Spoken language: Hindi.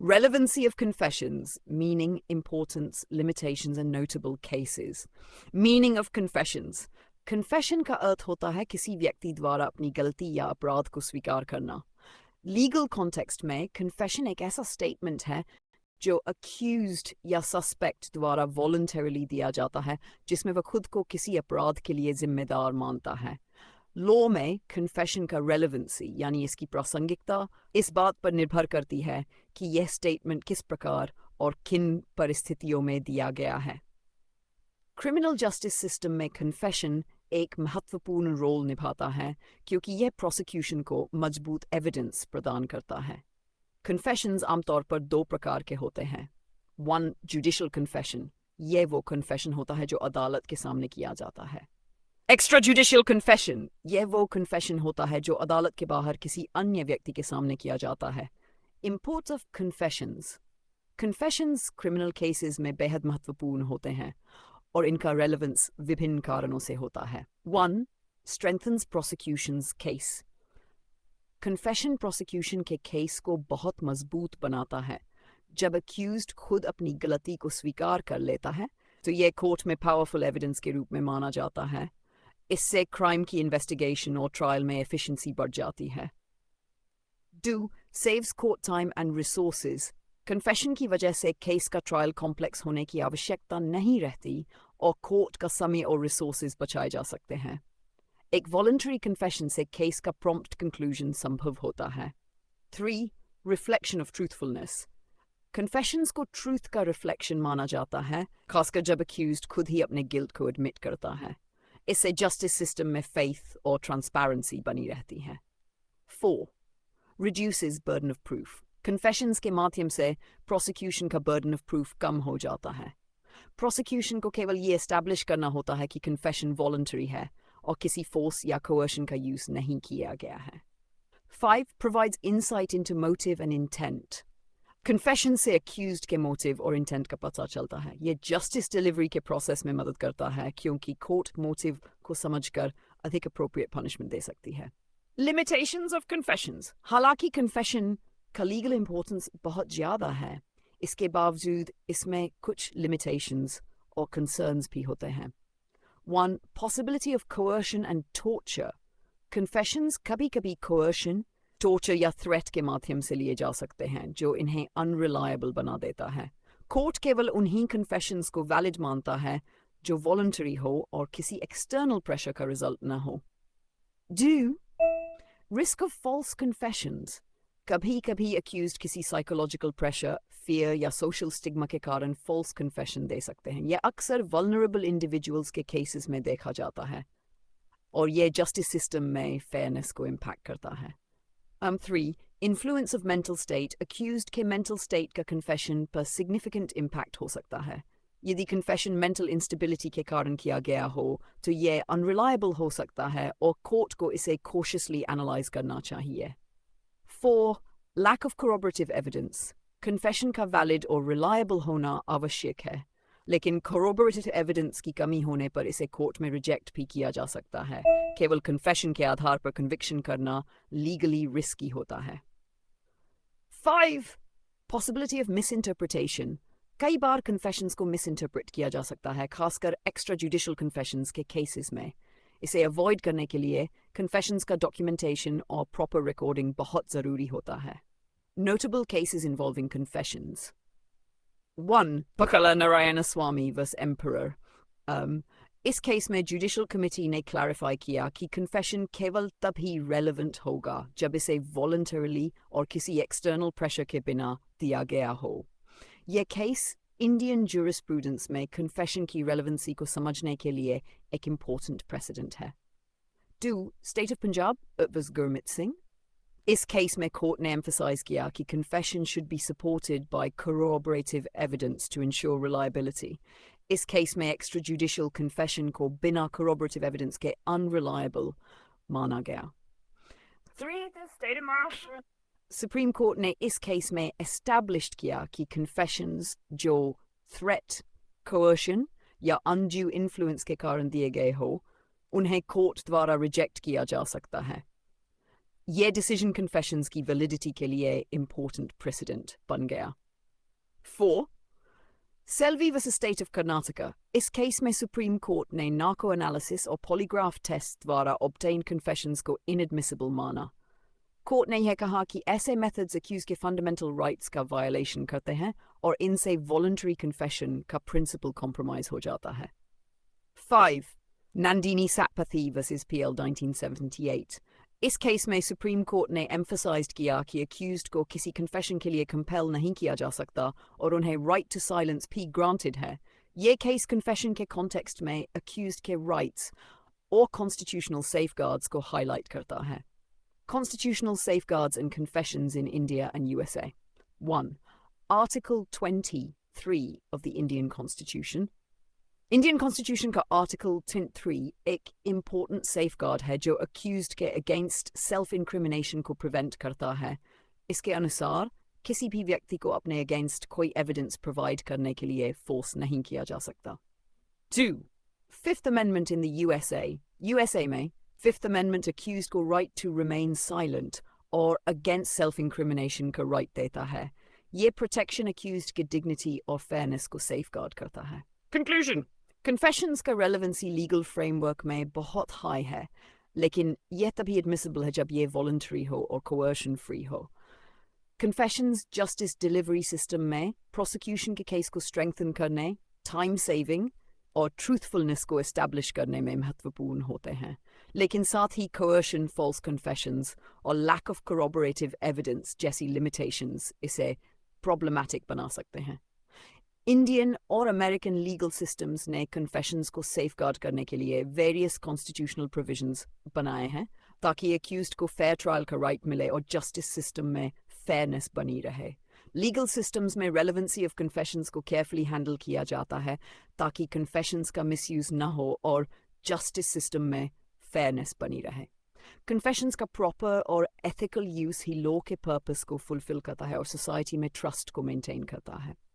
Relevancy of confessions, meaning, importance, limitations and notable cases. Meaning of confessions. Confession का अर्थ होता है किसी व्यक्ति द्वारा अपनी गलती या अपराध को स्वीकार करना. लीगल कॉन्टेक्स्ट में confession एक ऐसा स्टेटमेंट है जो accused या suspect द्वारा voluntarily दिया जाता है जिसमें वह खुद को किसी अपराध के लिए जिम्मेदार मानता है. लॉ में कन्फेशन का रेलेवेंसी यानी इसकी प्रासंगिकता इस बात पर निर्भर करती है कि यह स्टेटमेंट किस प्रकार और किन परिस्थितियों में दिया गया है. क्रिमिनल जस्टिस सिस्टम में कन्फेशन एक महत्वपूर्ण रोल निभाता है क्योंकि यह प्रोसिक्यूशन को मजबूत एविडेंस प्रदान करता है. कन्फेशंस आमतौर पर दो प्रकार के होते हैं. 1. Judicial confession. यह वो कन्फेशन होता है जो अदालत के सामने किया जाता है. Extra judicial confession. यह वो कन्फेशन होता है जो अदालत के बाहर किसी अन्य व्यक्ति के सामने किया जाता है. Imports of confessions. Confessions criminal cases में बेहद महत्वपूर्ण होते हैं और इनका रेलेवेंस विभिन्न कारणों से होता है. 1. Strengthens prosecutions case. Confession prosecution के केस को बहुत मजबूत बनाता है. जब अक्यूज्ड खुद अपनी गलती को स्वीकार कर लेता है तो यह कोर्ट में पावरफुल एविडेंस के रूप में माना जाता है. इससे क्राइम की इन्वेस्टिगेशन और ट्रायल में एफिशिएंसी बढ़ जाती है. 2. Saves court time and resources. Confession की वजह से केस का ट्रायल कॉम्प्लेक्स होने की आवश्यकता नहीं रहती और कोर्ट का समय और रिसोर्सेज बचाए जा सकते हैं. एक वॉलंटरी कन्फेशन से केस का प्रॉम्प्ट कंक्लूजन संभव होता है. 3. Reflection of truthfulness. कन्फेशंस को ट्रूथ का रिफ्लेक्शन माना जाता है, खासकर जब अक्यूज्ड खुद ही अपने गिल्ट को एडमिट करता है. इससे जस्टिस सिस्टम में फेथ और ट्रांसपेरेंसी बनी रहती है. 4. Reduces burden of proof. Confessions के माध्यम से प्रोसिक्यूशन का बर्डन ऑफ प्रूफ कम हो जाता है. प्रोसिक्यूशन को केवल ये एस्टैब्लिश करना होता है कि कन्फेशन वॉलंटरी है और किसी फोर्स या कोercion का यूज नहीं किया गया है. 5. Provides insight into motive and intent. Confession से अक्यूज्ड के मोटिव और इंटेंट का पता चलता है. ये जस्टिस डिलीवरी के प्रोसेस में मदद करता है क्योंकि कोर्ट मोटिव को समझकर अधिक अप्रोप्रिएट पनिशमेंट दे सकती है. Limitations of confessions. हालांकि कन्फेशन का लीगल इंपॉर्टेंस बहुत ज़्यादा है, इसके बावजूद इसमें कुछ लिमिटेशंस और कंसर्न्स भी होते हैं. 1. Possibility of coercion and torture. Confessions कभी कभी coercion, टॉर्चर या थ्रेट के माध्यम से लिए जा सकते हैं जो इन्हें अनरिलायबल बना देता है. कोर्ट केवल उन्हीं कन्फेशंस को वैलिड मानता है जो वॉलंटरी हो और किसी एक्सटर्नल प्रेशर का रिजल्ट न हो. 2. Risk of false confessions. कभी कभी अक्यूज्ड किसी साइकोलॉजिकल प्रेशर, फियर या सोशल स्टिग्मा के कारण फॉल्स कन्फेशन दे सकते हैं. यह अक्सर वल्नरेबल इंडिविजुअल्स के केसेस में देखा जाता है और यह जस्टिस सिस्टम में फेयरनेस को इम्पैक्ट करता है. 3. Influence of mental state. Accused के मेंटल स्टेट का कन्फेशन पर सिग्निफिकेंट इम्पैक्ट हो सकता है. यदि कन्फेशन मेंटल इंस्टेबिलिटी के कारण किया गया हो तो यह अनरिलायबल हो सकता है और कोर्ट को इसे कॉशियसली एनालाइज करना चाहिए. 4. Lack of corroborative evidence. Confession का वैलिड और रिलायबल होना आवश्यक है, लेकिन corroborative एविडेंस की कमी होने पर इसे कोर्ट में रिजेक्ट भी किया जा सकता है. केवल कन्फेशन के आधार पर कन्विक्शन करना लीगली रिस्की होता है. 5. Possibility of misinterpretation. कई बार कन्फेशंस को मिसइंटरप्रेट किया जा सकता है, खासकर एक्स्ट्रा जुडिशियल कन्फेशंस के केसेस में. इसे अवॉइड करने के लिए कन्फेशंस का डॉक्यूमेंटेशन और प्रॉपर रिकॉर्डिंग बहुत ज़रूरी होता है. Notable cases involving confessions. 1. Pakala Narayana Swamy vs. Emperor. इस केस में जुडिशियल कमिटी ने क्लैरिफाई किया कि कन्फेशन केवल तभी रेलेवेंट होगा जब इसे वॉलंटरली और किसी एक्सटर्नल प्रेशर के बिना दिया गया हो. यह केस इंडियन ज्यूरिस्प्रूडेंस में कन्फेशन की रेलेवेंसी को समझने के लिए एक इम्पोर्टेंट प्रेसिडेंट है. 2. State of Punjab versus Gurmeet Singh. इस केस में कोर्ट ने एम्फसाइज किया कि confession should be supported by corroborative evidence to ensure reliability. इस केस में एक्स्ट्रा जुडिशियल कन्फेशन को बिना corroborative evidence के अनरिलायबल माना गया. 3. The state of Maharashtra. Supreme court ने इस केस में एस्टैब्लिश्ड किया कि कन्फेशंस जो थ्रेट, coercion या अनड्यू इन्फ्लुएंस के कारण दिए गए हो, उन्हें कोर्ट द्वारा रिजेक्ट किया जा सकता है. ये डिसीजन कन्फेशंस की वैलिडिटी के लिए इम्पोर्टेंट प्रेसिडेंट बन गया। 4. Selvi versus state of Karnataka. इस केस में सुप्रीम कोर्ट ने नार्को एनालिसिस और पॉलीग्राफ टेस्ट द्वारा ऑब्टेन कन्फेशंस को इनएडमिसिबल माना। कोर्ट ने यह कहा कि ऐसे मेथड्स अक्यूज के फंडामेंटल राइट्स का वायलेशन करते हैं और इनसे वॉलंटरी कन्फेशन का प्रिंसिपल कॉम्प्रोमाइज हो जाता है। 5. Nandini Satpathy vs PL 1978। इस केस में सुप्रीम कोर्ट ने एम्फसाइज किया कि अक्यूज्ड को किसी कन्फेशन के लिए कंपेल नहीं किया जा सकता और उन्हें राइट टू साइलेंस भी ग्रांटेड है। ये केस कन्फेशन के कॉन्टेक्स्ट में अक्यूज्ड के राइट्स और कॉन्स्टिट्यूशनल सेफगार्ड्स को हाईलाइट करता है। Constitutional safeguards and confessions in India and USA. 1. Article 23 of the Indian Constitution. Indian Constitution का Article 23 एक important safeguard है जो accused के against self-incrimination को prevent करता है। इसके अनुसार किसी भी व्यक्ति को अपने against कोई evidence provide करने के लिए force नहीं किया जा सकता। 2. Fifth Amendment in the USA. USA में Fifth Amendment accused को right to remain silent और against self-incrimination का right देता है। ये protection accused के dignity और fairness को safeguard करता है। Conclusion. Confessions का relevancy legal framework में बहुत high है, लेकिन यह तभी admissible है जब ये voluntary हो और coercion free हो। Confessions justice delivery system में prosecution के case को strengthen करने, time saving और truthfulness को establish करने में महत्वपूर्ण होते हैं, लेकिन साथ ही coercion, false confessions और lack of corroborative evidence जैसी limitations इसे problematic बना सकते हैं। इंडियन और अमेरिकन लीगल सिस्टम्स ने कन्फेशंस को सेफगार्ड करने के लिए वेरियस कॉन्स्टिट्यूशनल प्रोविजंस बनाए हैं ताकि एक्यूज्ड को फेयर ट्रायल का राइट मिले और जस्टिस सिस्टम में फेयरनेस बनी रहे। लीगल सिस्टम्स में रेलेवेंसी ऑफ कन्फेशंस को केयरफुली हैंडल किया जाता है ताकि कन्फेशंस का मिसयूज न हो और जस्टिस सिस्टम में फेयरनेस बनी रहे। कन्फेशंस का प्रॉपर और एथिकल यूज ही लॉ के पर्पस को फुलफिल करता है और सोसाइटी में ट्रस्ट को मेंटेन करता है।